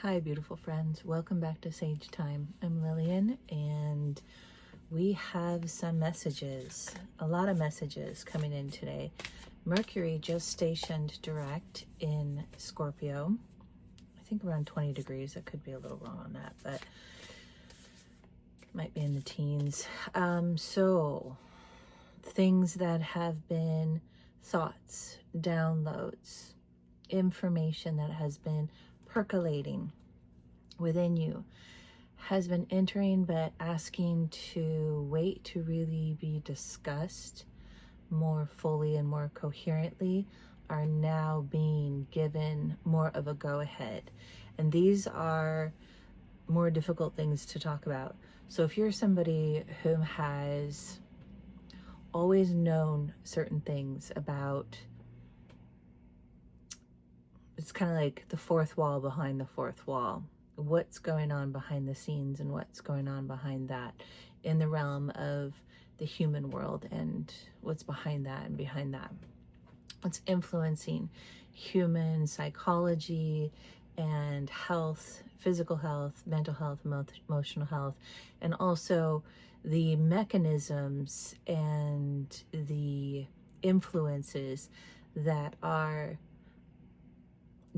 Hi, beautiful friends. Welcome back to Sage Thyme. I'm Lillian, and we have some messages, a lot of messages coming in today. Mercury just stationed direct in Scorpio. I think around 20 degrees. I could be a little wrong on that, but might be in the teens. So things that have been thoughts, downloads, information that has been percolating within you has been entering, but asking to wait to really be discussed more fully and more coherently, are now being given more of a go-ahead. And these are more difficult things to talk about. So if you're somebody who has always known certain things about, it's kind of like the fourth wall behind the fourth wall, what's going on behind the scenes and what's going on behind that in the realm of the human world, and what's behind that and behind that, what's influencing human psychology and health, physical health, mental health, emotional health, and also the mechanisms and the influences that are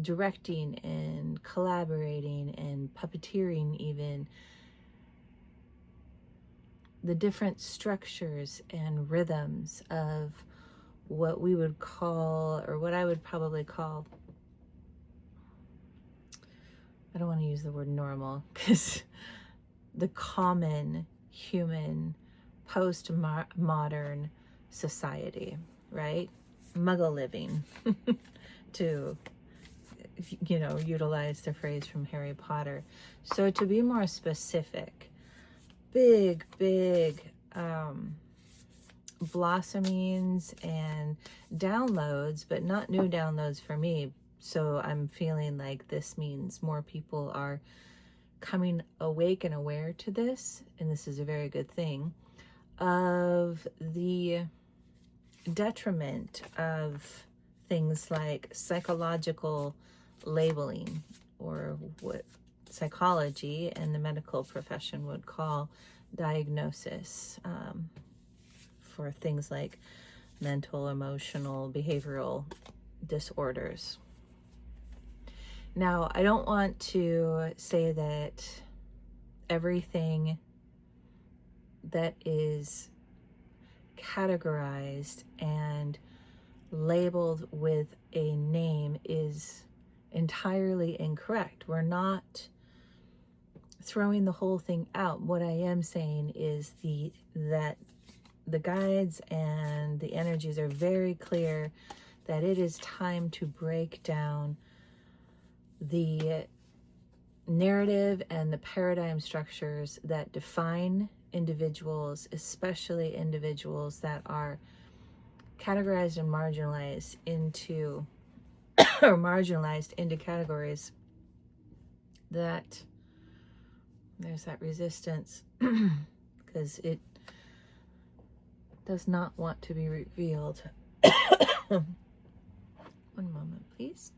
directing and collaborating and puppeteering even the different structures and rhythms of what we would call, or what I would probably call, I don't want to use the word normal, because the common human post-modern society, right? Muggle living, to utilize the phrase from Harry Potter. So to be more specific, big blossomings and downloads, but not new downloads for me. So I'm feeling like this means more people are coming awake and aware to this, and this is a very good thing, of the detriment of things like psychological labeling, or what psychology and the medical profession would call diagnosis, for things like mental, emotional, behavioral disorders. Now, I don't want to say that everything that is categorized and labeled with a name is entirely incorrect. We're not throwing the whole thing out. What I am saying is that the guides and the energies are very clear that it is time to break down the narrative and the paradigm structures that define individuals, especially individuals that are categorized and marginalized into or marginalized into categories that there's that resistance because it does not want to be revealed. One moment, please.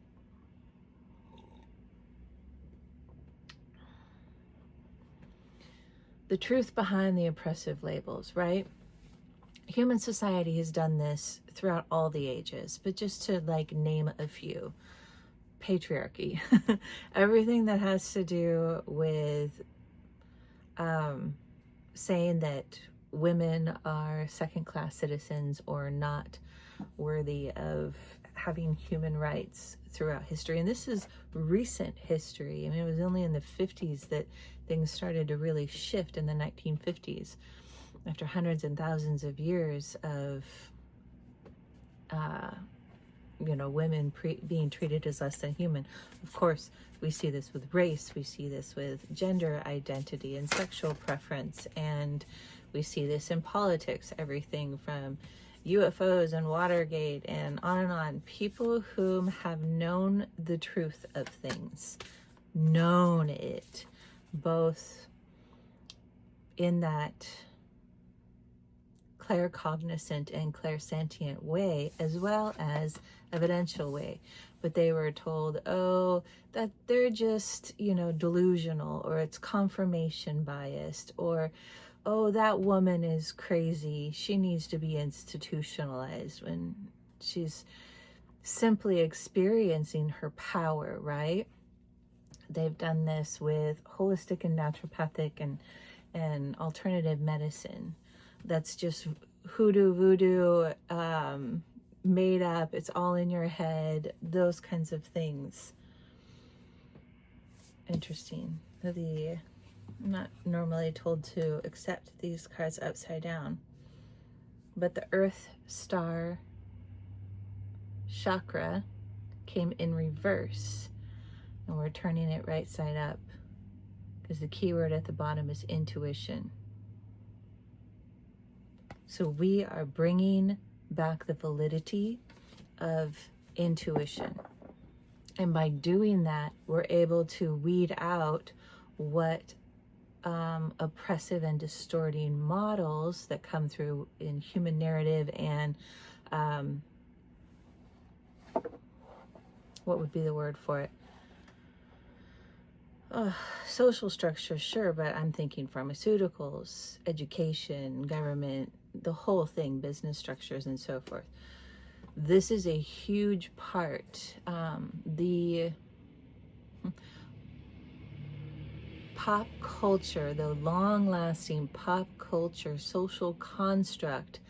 The truth behind the oppressive labels, right? Human society has done this throughout all the ages, but just to name a few: patriarchy, everything that has to do with saying that women are second-class citizens or not worthy of having human rights throughout history. And this is recent history. I mean, it was only in the 50s that things started to really shift, in the 1950s, after hundreds and thousands of years of women being treated as less than human. Of course, we see this with race, we see this with gender identity and sexual preference, and we see this in politics, everything from UFOs and Watergate and on. People whom have known the truth of things, known it, both in that claircognizant and clairsentient way, as well as evidential way. But they were told, oh, that they're just, delusional, or it's confirmation biased, or, oh, that woman is crazy, she needs to be institutionalized, when she's simply experiencing her power, right? They've done this with holistic and naturopathic and alternative medicine. That's just hoodoo, voodoo, made up. It's all in your head. Those kinds of things. Interesting. I'm not normally told to accept these cards upside down, but the Earth Star chakra came in reverse, and we're turning it right side up because the keyword at the bottom is intuition. So we are bringing back the validity of intuition. And by doing that, we're able to weed out what oppressive and distorting models that come through in human narrative and what would be the word for it? Social structure, sure, but I'm thinking pharmaceuticals, education, government, the whole thing, business structures, and so forth. This is a huge part. The pop culture, the long-lasting pop culture social construct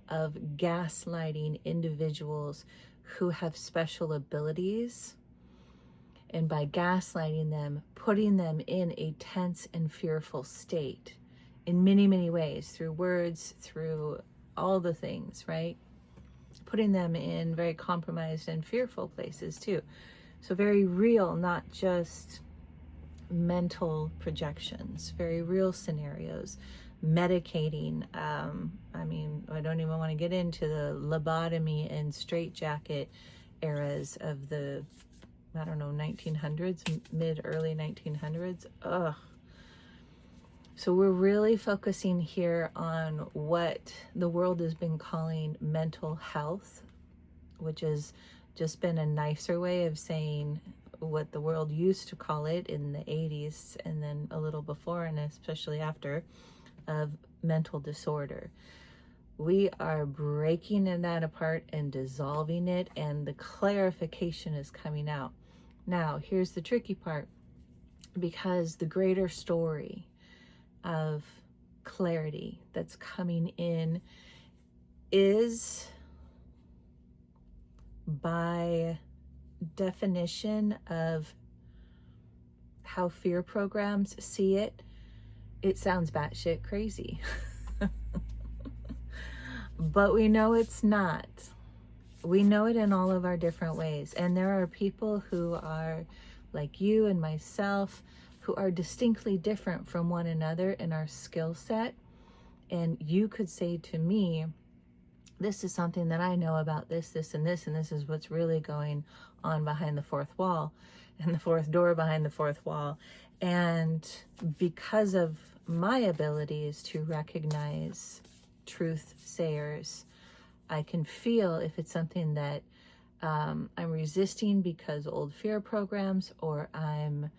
of gaslighting individuals who have special abilities, and by gaslighting them, putting them in a tense and fearful state in many, many ways, through words, through all the things, right? Putting them in very compromised and fearful places too. So very real, not just mental projections, very real scenarios. Medicating, I don't even want to get into the lobotomy and straitjacket eras of the 1900s, early 1900s. Ugh. So we're really focusing here on what the world has been calling mental health, which has just been a nicer way of saying what the world used to call it in the 80s, and then a little before, and especially after, of mental disorder. We are breaking that apart and dissolving it, and the clarification is coming out. Now, here's the tricky part, because the greater story of clarity that's coming in is, by definition of how fear programs see it, it sounds batshit crazy. But we know it's not. We know it in all of our different ways. And there are people who are like you and myself, who are distinctly different from one another in our skill set. And you could say to me, this is something that I know about this, and this is what's really going on behind the fourth wall, and the fourth door behind the fourth wall. And because of my abilities to recognize truth sayers, I can feel if it's something that I'm resisting because old fear programs, or I'm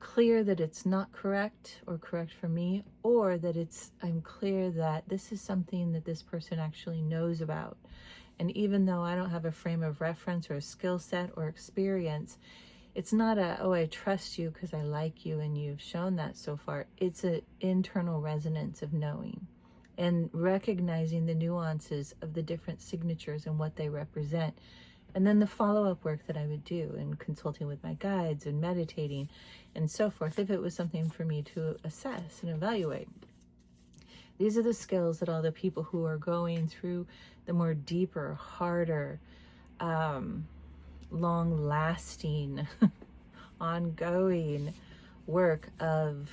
clear that it's not correct or correct for me, or that I'm clear that this is something that this person actually knows about. And even though I don't have a frame of reference or a skill set or experience, it's not I trust you because I like you and you've shown that so far. It's an internal resonance of knowing and recognizing the nuances of the different signatures and what they represent. And then the follow-up work that I would do, and consulting with my guides and meditating and so forth, if it was something for me to assess and evaluate. These are the skills that all the people who are going through the more deeper, harder, long-lasting, ongoing work of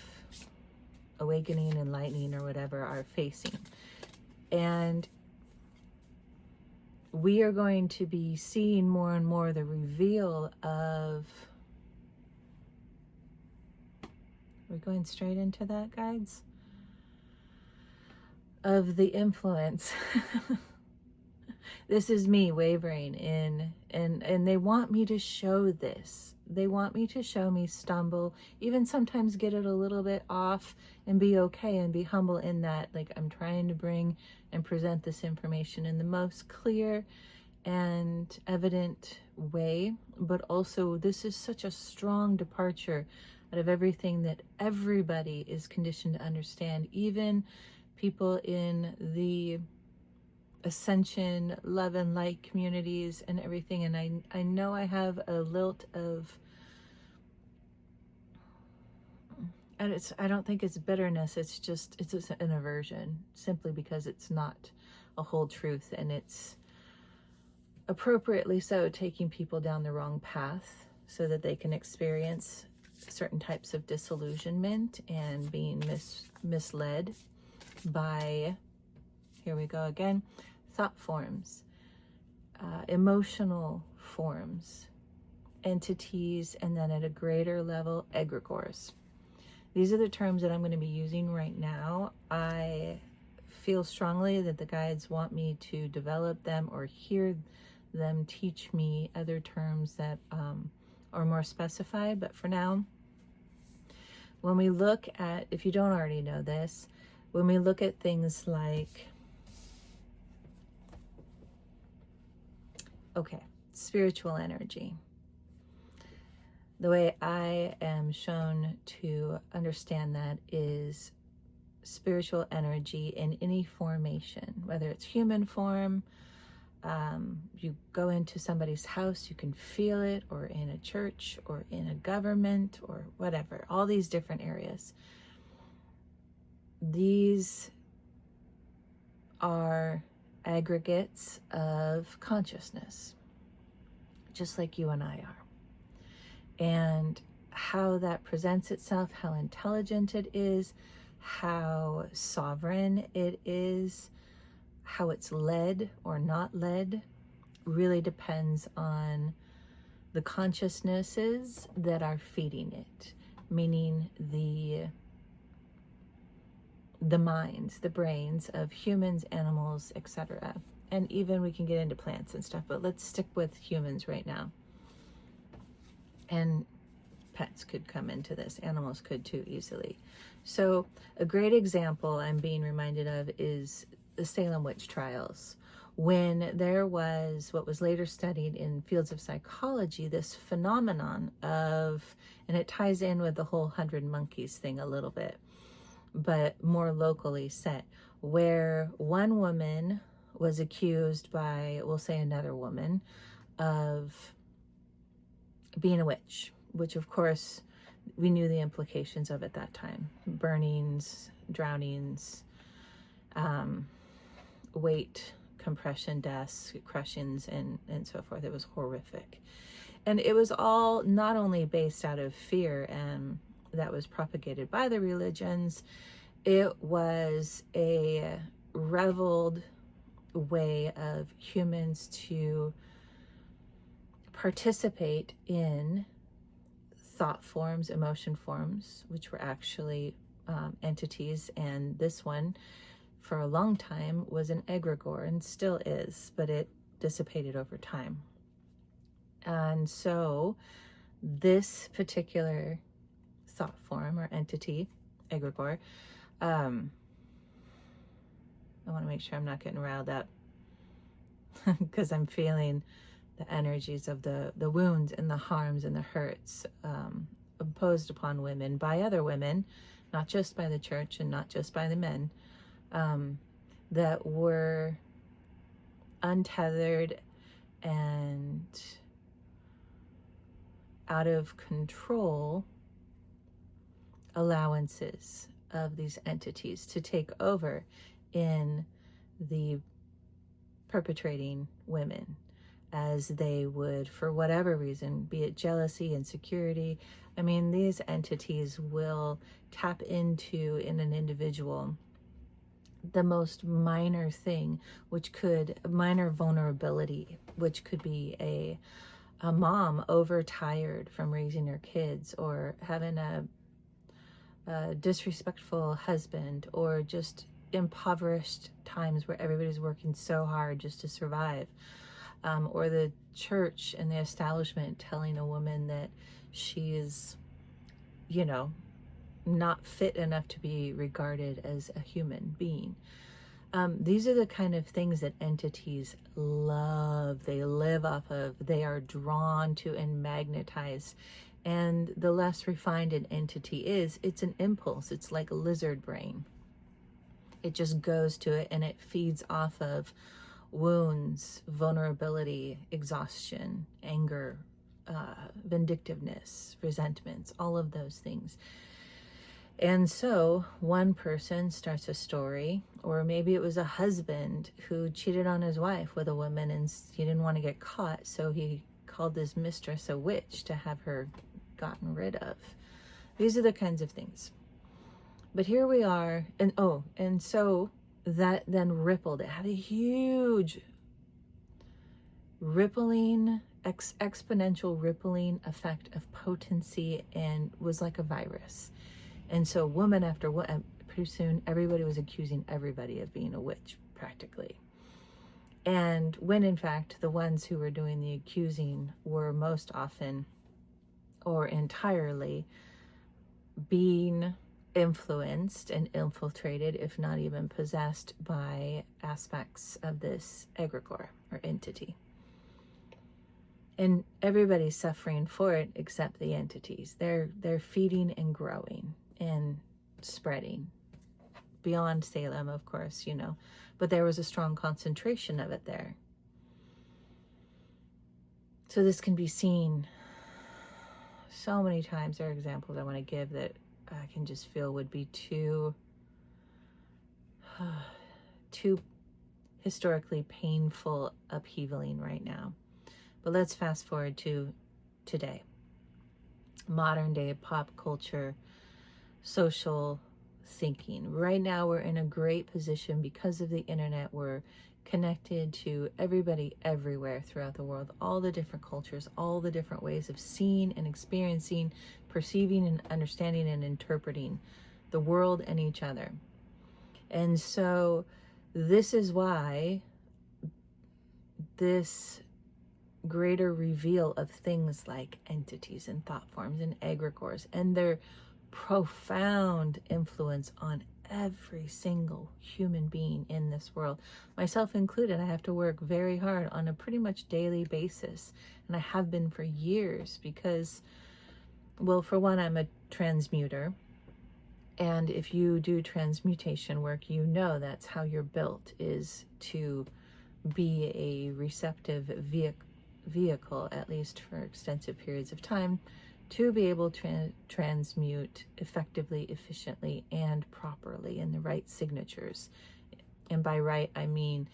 awakening, enlightening, or whatever are facing. And we are going to be seeing more and more the reveal of... We're going straight into that, guides? of the influence. This is me wavering in, and they want me to show this. They want me to show me stumble, even sometimes get it a little bit off, and be okay and be humble in that. Like, I'm trying to bring and present this information in the most clear and evident way, but also this is such a strong departure out of everything that everybody is conditioned to understand, even people in the ascension, love and light communities and everything. And I know I have a lilt of, and I don't think it's bitterness, it's just an aversion, simply because it's not a whole truth, and it's appropriately so taking people down the wrong path so that they can experience certain types of disillusionment and being misled by, here we go again, thought forms, emotional forms, entities, and then at a greater level, egregores. These are the terms that I'm going to be using right now. I feel strongly that the guides want me to develop them or hear them teach me other terms that are more specified. But for now, when we look at, if you don't already know this, when we look at things like, okay, spiritual energy, the way I am shown to understand that is spiritual energy in any formation, whether it's human form, you go into somebody's house, you can feel it, or in a church, or in a government, or whatever, all these different areas. These are aggregates of consciousness, just like you and I are. And how that presents itself, how intelligent it is, how sovereign it is, how it's led or not led, really depends on the consciousnesses that are feeding it, meaning the minds, the brains of humans, animals, etc. And even we can get into plants and stuff, but let's stick with humans right now. And pets could come into this, animals could too, easily. So a great example I'm being reminded of is the Salem witch trials, when there was what was later studied in fields of psychology, this phenomenon of, and it ties in with the whole 100 monkeys thing a little bit, but more locally set, where one woman was accused by, we'll say, another woman of being a witch, which of course we knew the implications of at that time: burnings, drownings, weight compression, deaths, crushings, and so forth. It was horrific. And it was all not only based out of fear and that was propagated by the religions, it was a reveled way of humans to participate in thought forms, emotion forms, which were actually entities. And this one, for a long time, was an egregore, and still is, but it dissipated over time. And so this particular thought form or entity, egregore, I want to make sure I'm not getting riled up because I'm feeling the energies of the wounds and the harms and the hurts imposed upon women by other women, not just by the church and not just by the men, that were untethered and out of control allowances of these entities to take over in the perpetrating women, as they would, for whatever reason, be it jealousy, insecurity. I mean, these entities will tap into, in an individual, the most minor thing, minor vulnerability, which could be a mom overtired from raising her kids, or having a disrespectful husband, or just impoverished times where everybody's working so hard just to survive, or the church and the establishment telling a woman that she is, you know, not fit enough to be regarded as a human being. These are the kind of things that entities love, they live off of, they are drawn to and magnetize. And the less refined an entity is, it's an impulse. It's like a lizard brain. It just goes to it and it feeds off of wounds, vulnerability, exhaustion, anger, vindictiveness, resentments, all of those things. And so one person starts a story, or maybe it was a husband who cheated on his wife with a woman and he didn't want to get caught, so he called his mistress a witch to have her gotten rid of. These are the kinds of things. But here we are, and so that then rippled. It had a huge rippling, exponential rippling effect of potency, and was like a virus. And so woman after woman, pretty soon everybody was accusing everybody of being a witch, practically. And when in fact the ones who were doing the accusing were most often or entirely being influenced and infiltrated, if not even possessed, by aspects of this egregore or entity. And everybody's suffering for it except the entities. They're feeding and growing and spreading beyond Salem, of course, you know, but there was a strong concentration of it there. So this can be seen so many times. There are examples I want to give that I can just feel would be too historically painful upheavaling right now. But let's fast forward to today. Modern day pop culture, social thinking. Right now we're in a great position because of the internet. We're connected to everybody everywhere throughout the world, all the different cultures, all the different ways of seeing and experiencing, perceiving and understanding and interpreting the world and each other. And so this is why this greater reveal of things like entities and thought forms and egregores and their profound influence on every single human being in this world, myself included. I have to work very hard on a pretty much daily basis, and I have been for years because, well, for one, I'm a transmuter, and if you do transmutation work, you know that's how you're built, is to be a receptive vehicle, at least for extensive periods of time, to be able to transmute effectively, efficiently, and properly in the right signatures. And by right, I mean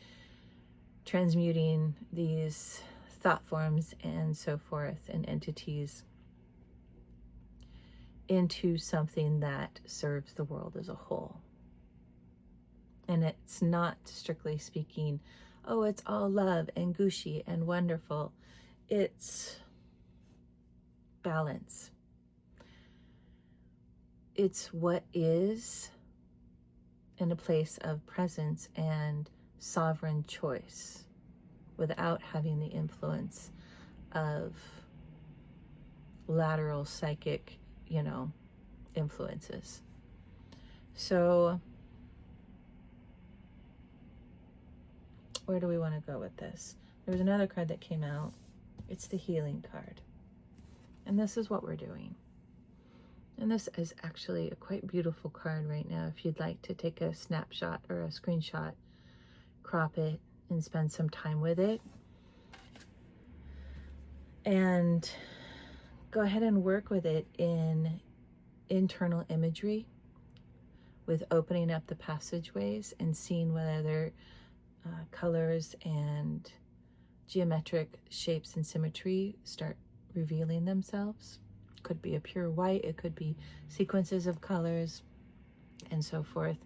transmuting these thought forms and so forth and entities into something that serves the world as a whole. And it's not, strictly speaking, oh, it's all love and gushy and wonderful. It's balance. It's what is in a place of presence and sovereign choice without having the influence of lateral psychic, influences. So where do we want to go with this? There was another card that came out. It's the healing card. And this is what we're doing. And this is actually a quite beautiful card right now. If you'd like to take a snapshot or a screenshot, crop it and spend some time with it. And go ahead and work with it in internal imagery, with opening up the passageways and seeing whether their colors and geometric shapes and symmetry start revealing themselves. It could be a pure white, it could be sequences of colors and so forth.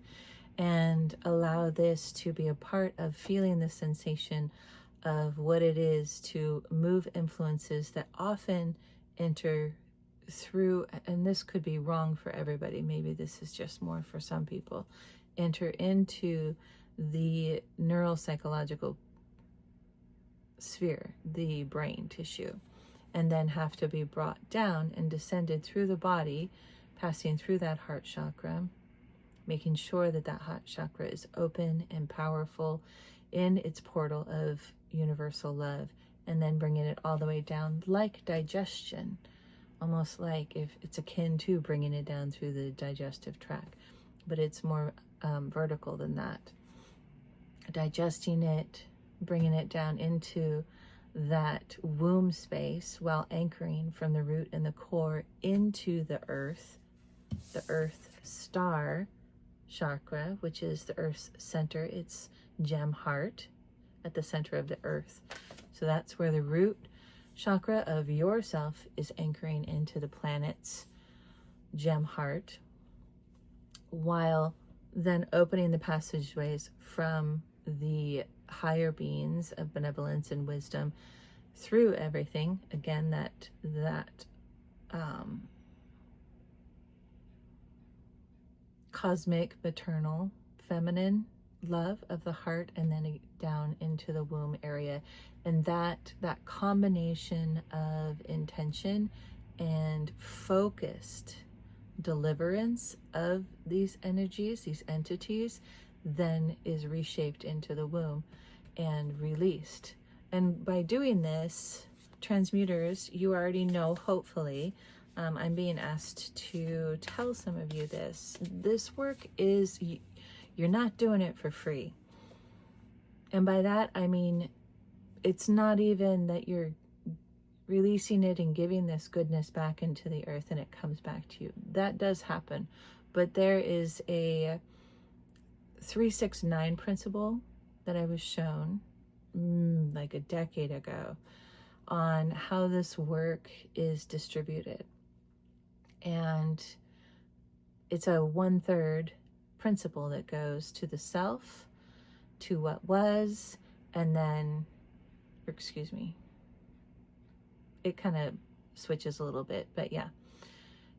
And allow this to be a part of feeling the sensation of what it is to move influences that often enter through, and this could be wrong for everybody, maybe this is just more for some people, enter into the neuropsychological sphere, the brain tissue, and then have to be brought down and descended through the body, passing through that heart chakra, making sure that that heart chakra is open and powerful in its portal of universal love, and then bringing it all the way down like digestion, almost like if it's akin to bringing it down through the digestive tract, but it's more vertical than that. Digesting it, bringing it down into that womb space while anchoring from the root and the core into the earth star chakra, which is the earth's center, its gem heart at the center of the earth. So that's where the root chakra of yourself is anchoring into the planet's gem heart, while then opening the passageways from the higher beings of benevolence and wisdom through everything. Again, that cosmic, maternal, feminine love of the heart, and then down into the womb area. And that combination of intention and focused deliverance of these energies, these entities, then is reshaped into the womb and released. And by doing this, transmuters, you already know, hopefully, I'm being asked to tell some of you this. This work is, you're not doing it for free. And by that, I mean, it's not even that you're releasing it and giving this goodness back into the earth and it comes back to you. That does happen. But there is a 369 principle that I was shown like a decade ago on how this work is distributed. And it's a 1/3 principle that goes to the self, to what was, and then, excuse me, it kind of switches a little bit, but yeah,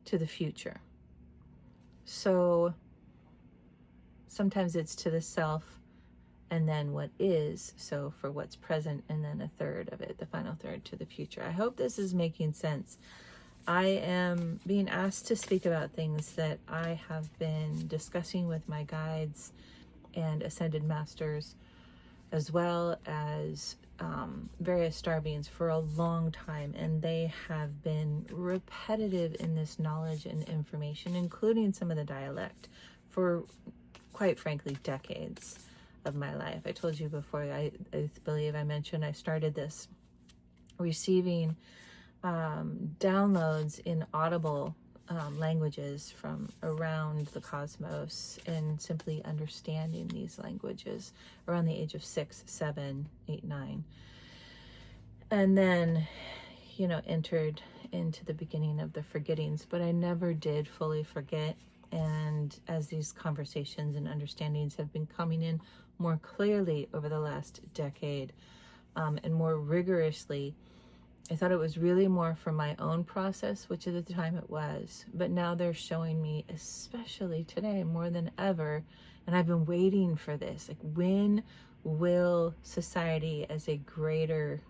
to the future. So sometimes it's to the self and then what is, so for what's present, and then 1/3 of it, the final third, to the future. I hope this is making sense. I am being asked to speak about things that I have been discussing with my guides and ascended masters, as well as various star beings for a long time, and they have been repetitive in this knowledge and information, including some of the dialect, for quite frankly decades of my life. I told you before, I believe I mentioned I started this receiving downloads in audible languages from around the cosmos, and simply understanding these languages around the age of 6, 7, 8, 9. And then, entered into the beginning of the forgettings, but I never did fully forget. And as these conversations and understandings have been coming in more clearly over the last decade, and more rigorously, I thought it was really more for my own process, which at the time it was. But now they're showing me, especially today, more than ever, and I've been waiting for this. Like, when will society as a greater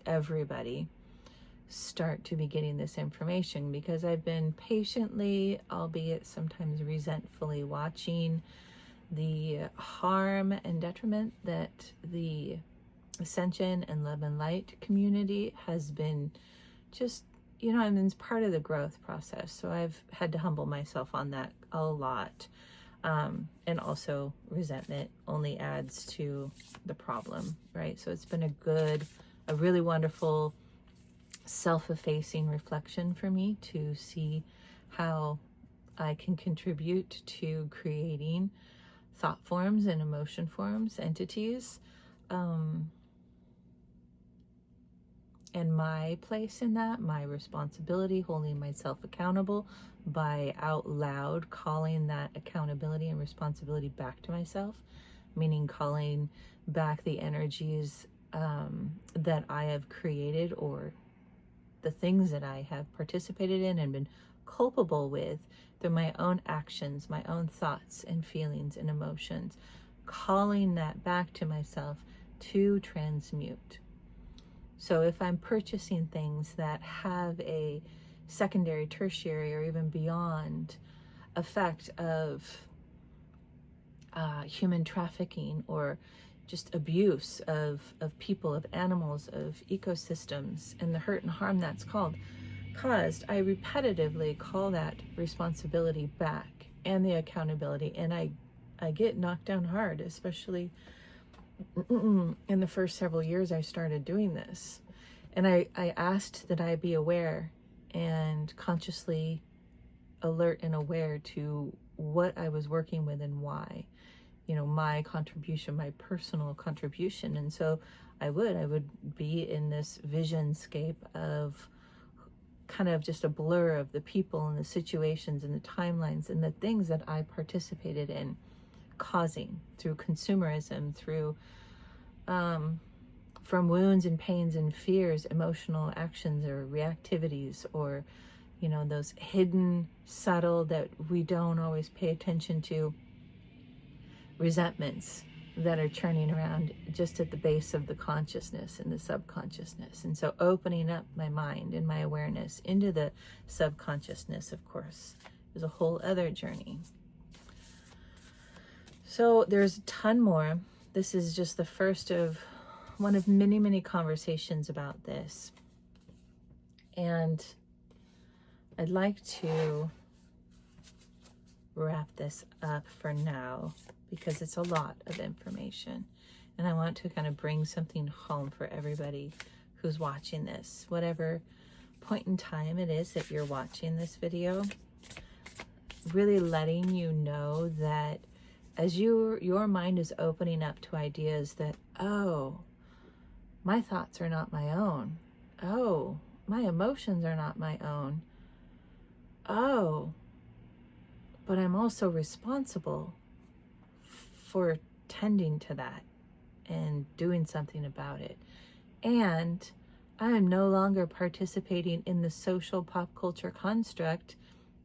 everybody start to be getting this information? Because I've been patiently, albeit sometimes resentfully, watching the harm and detriment that the Ascension and Love and Light community has been just, I mean, it's part of the growth process. So I've had to humble myself on that a lot. And also resentment only adds to the problem, right? So it's been a really wonderful self-effacing reflection for me to see how I can contribute to creating thought forms and emotion forms, entities, and my place in that, my responsibility, holding myself accountable by out loud calling that accountability and responsibility back to myself, meaning calling back the energies that I have created or the things that I have participated in and been culpable with through my own actions, my own thoughts and feelings and emotions, calling that back to myself to transmute. So if I'm purchasing things that have a secondary, tertiary, or even beyond effect of human trafficking or just abuse of people, of animals, of ecosystems, and the hurt and harm that's caused, I repetitively call that responsibility back and the accountability, and I get knocked down hard, especially in the first several years I started doing this. And I asked that I be aware and consciously alert and aware to what I was working with and why, you know, my contribution, my personal contribution. And so I would be in this visionscape of kind of just a blur of the people and the situations and the timelines and the things that I participated in causing through consumerism, through from wounds and pains and fears, emotional actions or reactivities, or, you know, those hidden, subtle, that we don't always pay attention to, resentments that are churning around just at the base of the consciousness and the subconsciousness. And so opening up my mind and my awareness into the subconsciousness, of course, is a whole other journey. So there's a ton more. This is just the first of one of many, many conversations about this. And I'd like to wrap this up for now because it's a lot of information. And I want to kind of bring something home for everybody who's watching this, whatever point in time it is that you're watching this video, really letting you know that as your mind is opening up to ideas that, oh, my thoughts are not my own. Oh, my emotions are not my own. Oh, but I'm also responsible for tending to that and doing something about it. And I am no longer participating in the social pop culture construct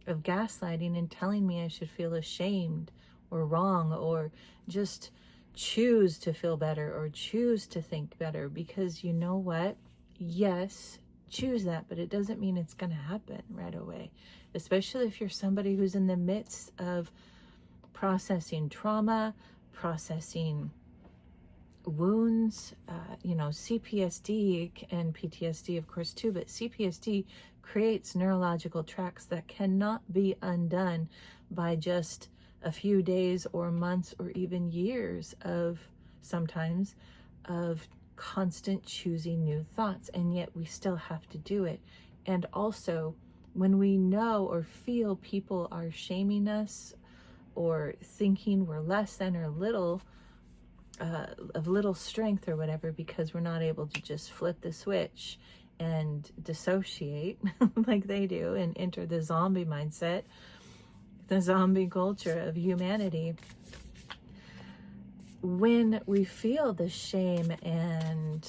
of gaslighting and telling me I should feel ashamed or wrong or just choose to feel better or choose to think better, because you know what? Yes, choose that, but it doesn't mean it's going to happen right away, especially if you're somebody who's in the midst of processing trauma, processing wounds, CPSD and PTSD, of course, too, but CPSD creates neurological tracks that cannot be undone by just a few days or months or even years of sometimes of constant choosing new thoughts, and yet we still have to do it. And also, when we know or feel people are shaming us or thinking we're less than or little of little strength or whatever, because we're not able to just flip the switch and dissociate like they do and enter the zombie mindset, the zombie culture of humanity. When we feel the shame and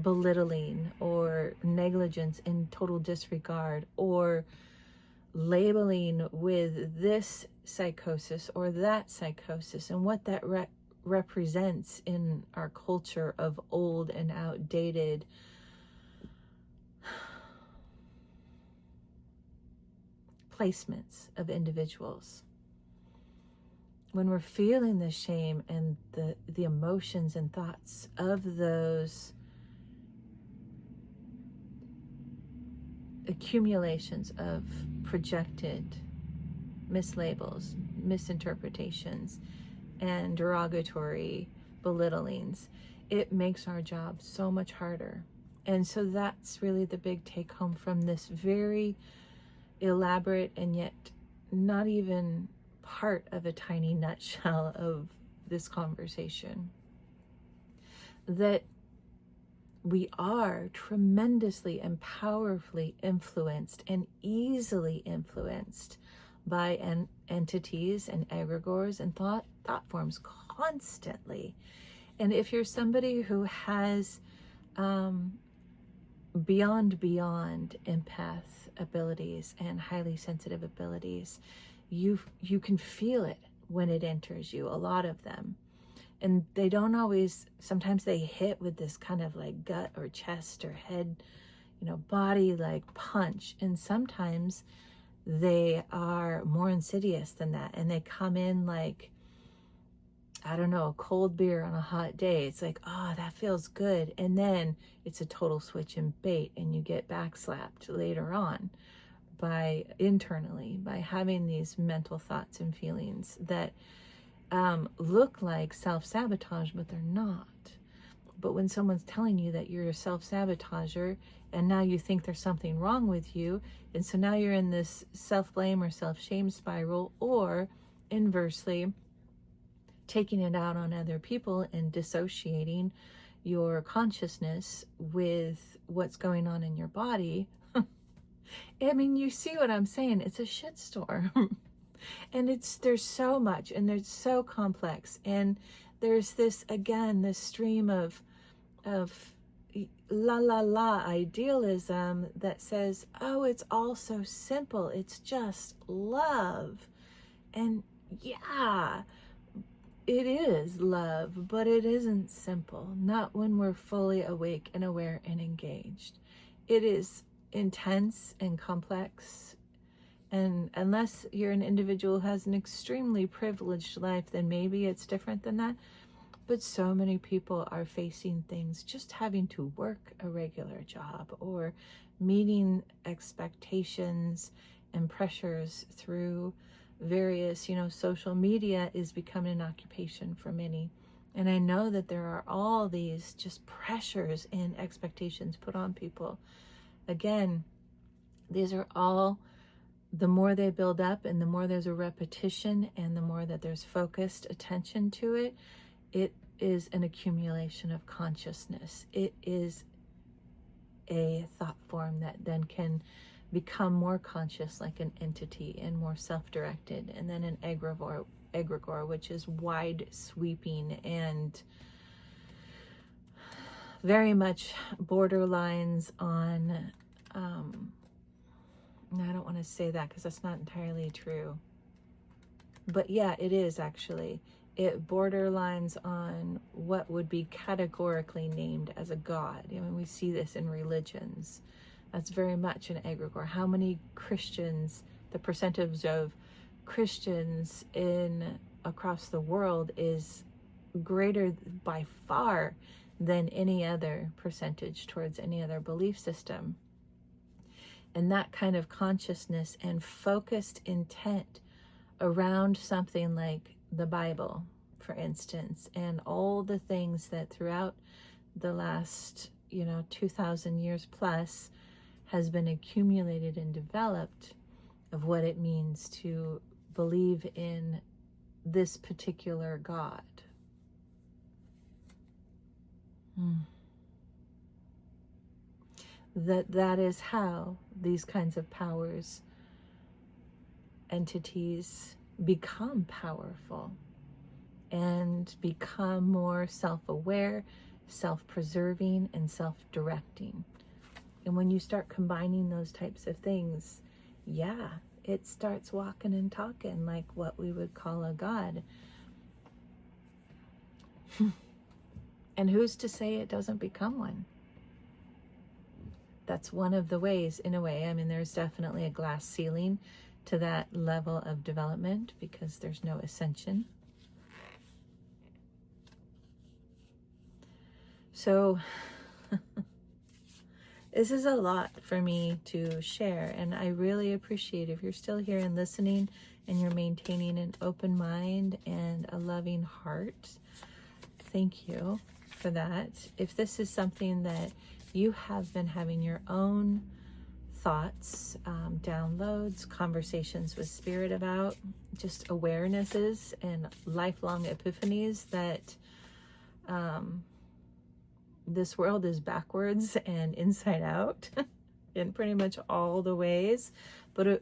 belittling or negligence and total disregard or labeling with this psychosis or that psychosis and what that represents in our culture of old and outdated placements of individuals, when we're feeling the shame and the emotions and thoughts of those accumulations of projected mislabels, misinterpretations, and derogatory belittlings, it makes our job so much harder. And so that's really the big take home from this very elaborate and yet not even part of a tiny nutshell of this conversation, that we are tremendously and powerfully influenced and easily influenced by entities and egregores and thought forms constantly. And if you're somebody who has beyond empath abilities and highly sensitive abilities, you can feel it when it enters you, a lot of them. And they don't always, sometimes they hit with this kind of like gut or chest or head, body like punch. And sometimes they are more insidious than that. And they come in like, I don't know, a cold beer on a hot day. It's like, oh, that feels good. And then it's a total switch in bait, and you get backslapped later on internally by having these mental thoughts and feelings that look like self-sabotage, but they're not. But when someone's telling you that you're a self-sabotager, and now you think there's something wrong with you, and so now you're in this self-blame or self-shame spiral, or inversely taking it out on other people and dissociating your consciousness with what's going on in your body. I mean, you see what I'm saying? It's a shitstorm. And there's so much, and it's so complex, and there's this, again, this stream of la idealism that says, oh, it's all so simple, it's just love. And yeah, it is love, but it isn't simple, not when we're fully awake and aware and engaged. It is intense and complex. And unless you're an individual who has an extremely privileged life, then maybe it's different than that. But so many people are facing things, just having to work a regular job or meeting expectations and pressures through various, social media is becoming an occupation for many. And I know that there are all these just pressures and expectations put on people. Again, these are all, the more they build up and the more there's a repetition and the more that there's focused attention to it, it is an accumulation of consciousness. It is a thought form that then can become more conscious, like an entity, and more self-directed, and then an egregore, which is wide sweeping and very much borderlines on I don't want to say that because that's not entirely true. But yeah, it is actually. It borderlines on what would be categorically named as a god. We see this in religions. That's very much an egregore. How many Christians, the percentage of Christians across the world is greater by far than any other percentage towards any other belief system. And that kind of consciousness and focused intent around something like the Bible, for instance, and all the things that throughout the last, 2,000 years plus has been accumulated and developed of what it means to believe in this particular God. That is how these kinds of powers, entities, become powerful and become more self-aware, self-preserving, and self-directing. And when you start combining those types of things, yeah, it starts walking and talking like what we would call a god. And who's to say it doesn't become one? That's one of the ways, in a way. There's definitely a glass ceiling to that level of development because there's no ascension. So this is a lot for me to share, and I really appreciate if you're still here and listening and you're maintaining an open mind and a loving heart. Thank you for that. If this is something that you have been having your own thoughts, downloads, conversations with spirit about, just awarenesses and lifelong epiphanies that this world is backwards and inside out in pretty much all the ways, but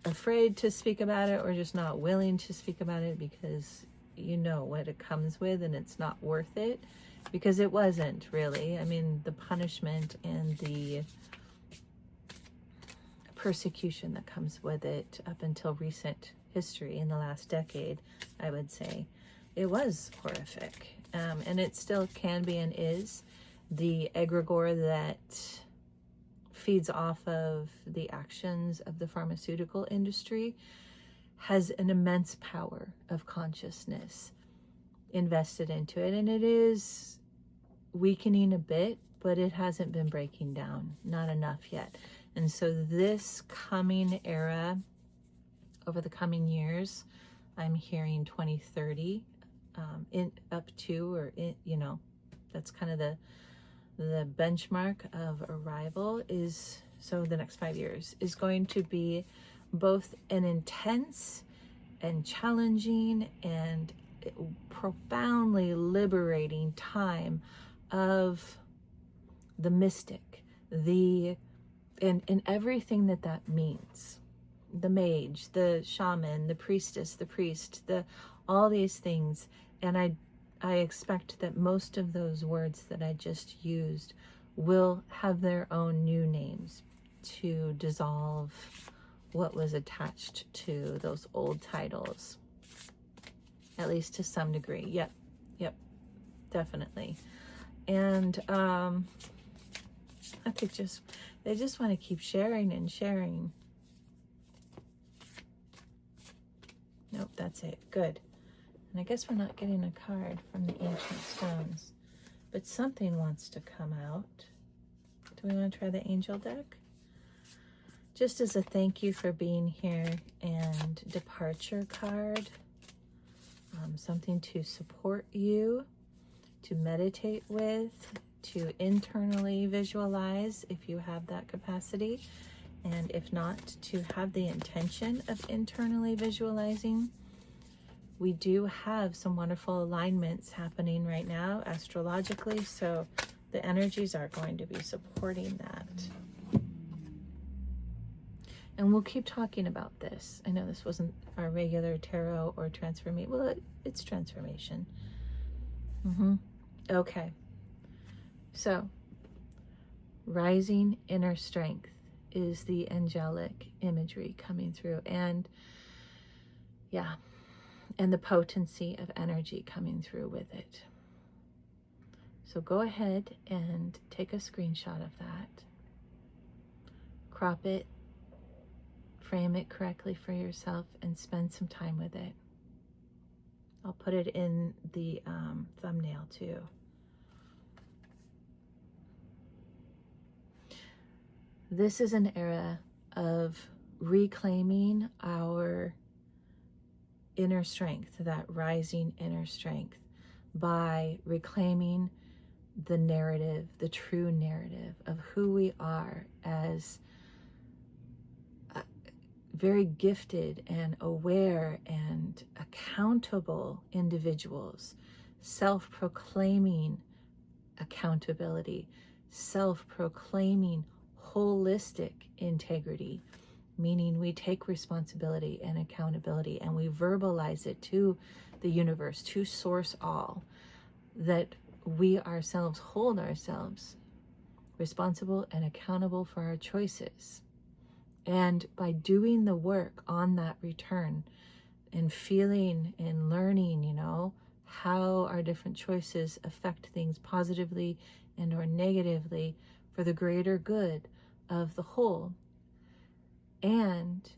afraid to speak about it, or just not willing to speak about it because you know what it comes with and it's not worth it, because it wasn't really. I mean, the punishment and the persecution that comes with it up until recent history in the last decade, I would say, it was horrific. And it still can be and is. The egregore that feeds off of the actions of the pharmaceutical industry has an immense power of consciousness invested into it, and it is weakening a bit, but it hasn't been breaking down, not enough yet. And so this coming era, over the coming years, I'm hearing 2030 in up to, or in, you know, that's kind of the benchmark of arrival, is, so the next 5 years is going to be both an intense and challenging and profoundly liberating time of the mystic, and everything that means. The mage, the shaman, the priestess, the priest, all these things. And I expect that most of those words that I just used will have their own new names to dissolve what was attached to those old titles, at least to some degree. Yep, definitely. And I think they just want to keep sharing and sharing. Nope, that's it. Good. And I guess we're not getting a card from the ancient stones, but something wants to come out. Do we want to try the angel deck? Just as a thank you for being here, and departure card, something to support you, to meditate with, to internally visualize if you have that capacity, and if not, to have the intention of internally visualizing. We do have some wonderful alignments happening right now astrologically, so the energies are going to be supporting that. And we'll keep talking about this. I know this wasn't our regular tarot or transformation. Well, it's transformation. Okay. So, rising inner strength is the angelic imagery coming through. And yeah, and the potency of energy coming through with it. So go ahead and take a screenshot of that. Crop it, frame it correctly for yourself, and spend some time with it. I'll put it in the thumbnail too. This is an era of reclaiming our inner strength, that rising inner strength, by reclaiming the narrative, the true narrative of who we are as very gifted and aware and accountable individuals, self-proclaiming accountability, self-proclaiming holistic integrity, meaning we take responsibility and accountability and we verbalize it to the universe, to source all, that we ourselves hold ourselves responsible and accountable for our choices. And by doing the work on that return and feeling and learning, you know, how our different choices affect things positively and or negatively for the greater good of the whole, and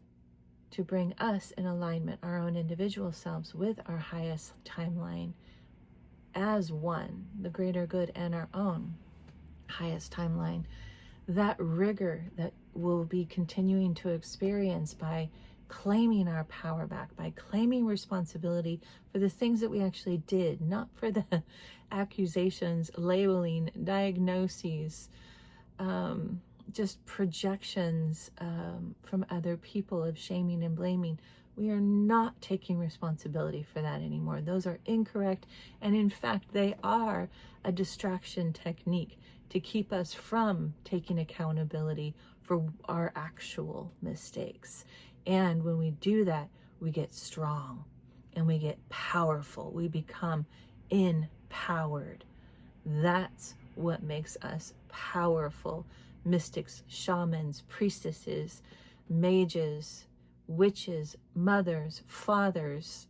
to bring us in alignment, our own individual selves, with our highest timeline as one, the greater good and our own highest timeline. That rigor that we'll be continuing to experience by claiming our power back, by claiming responsibility for the things that we actually did, not for the accusations, labeling, diagnoses, just projections from other people of shaming and blaming. We are not taking responsibility for that anymore. Those are incorrect, and in fact, they are a distraction technique to keep us from taking accountability for our actual mistakes. And when we do that, we get strong and we get powerful. We become empowered. That's what makes us powerful mystics, shamans, priestesses, mages, witches, mothers, fathers,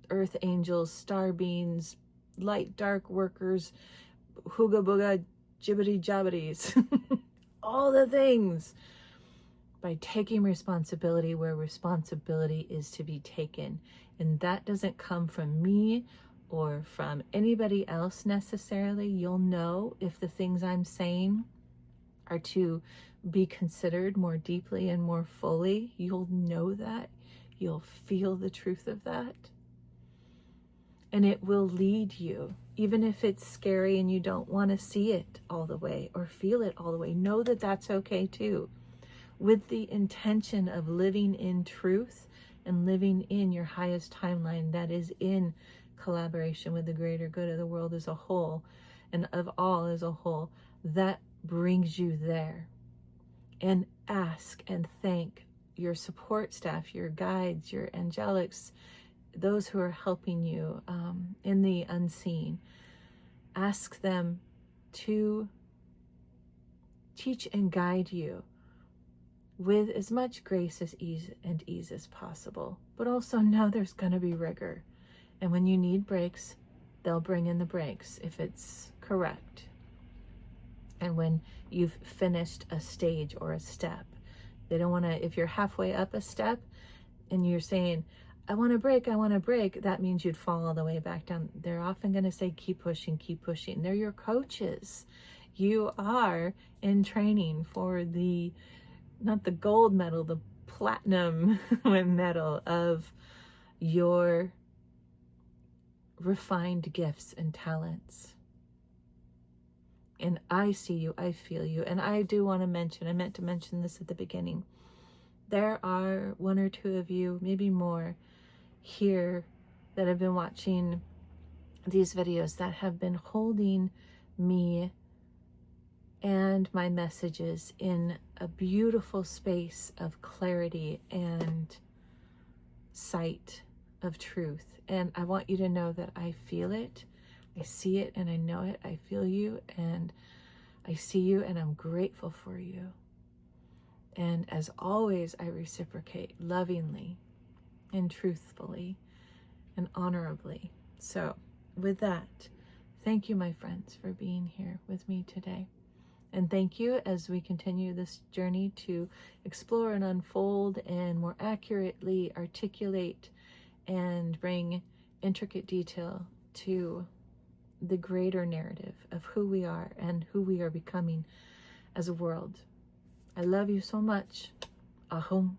earth angels, star beings, light dark workers, hooga booga, jibbity jabbities, all the things, by taking responsibility where responsibility is to be taken. And that doesn't come from me or from anybody else necessarily. You'll know if the things I'm saying are to be considered more deeply and more fully. You'll know that. You'll feel the truth of that. And it will lead you, even if it's scary and you don't want to see it all the way or feel it all the way. Know that that's okay too, with the intention of living in truth and living in your highest timeline that is in collaboration with the greater good of the world as a whole and of all as a whole. That brings you there. And ask and thank your support staff, your guides, your angelics, those who are helping you in the unseen. Ask them to teach and guide you with as much grace as ease as possible. But also know there's going to be rigor. And when you need breaks, they'll bring in the breaks if it's correct. And when you've finished a stage or a step, they don't want to, if you're halfway up a step and you're saying, I want to break, that means you'd fall all the way back down. They're often going to say, keep pushing, keep pushing. They're your coaches. You are in training for the, not the gold medal, the platinum medal of your refined gifts and talents. And I see you, I feel you. And I do want to mention, I meant to mention this at the beginning. There are one or two of you, maybe more, here that have been watching these videos that have been holding me and my messages in a beautiful space of clarity and sight of truth. And I want you to know that I feel it, I see it, and I know it. I feel you and I see you, and I'm grateful for you. And as always, I reciprocate lovingly and truthfully and honorably. So with that, thank you, my friends, for being here with me today. And thank you as we continue this journey to explore and unfold and more accurately articulate and bring intricate detail to the greater narrative of who we are and who we are becoming as a world. I love you so much. Ahum.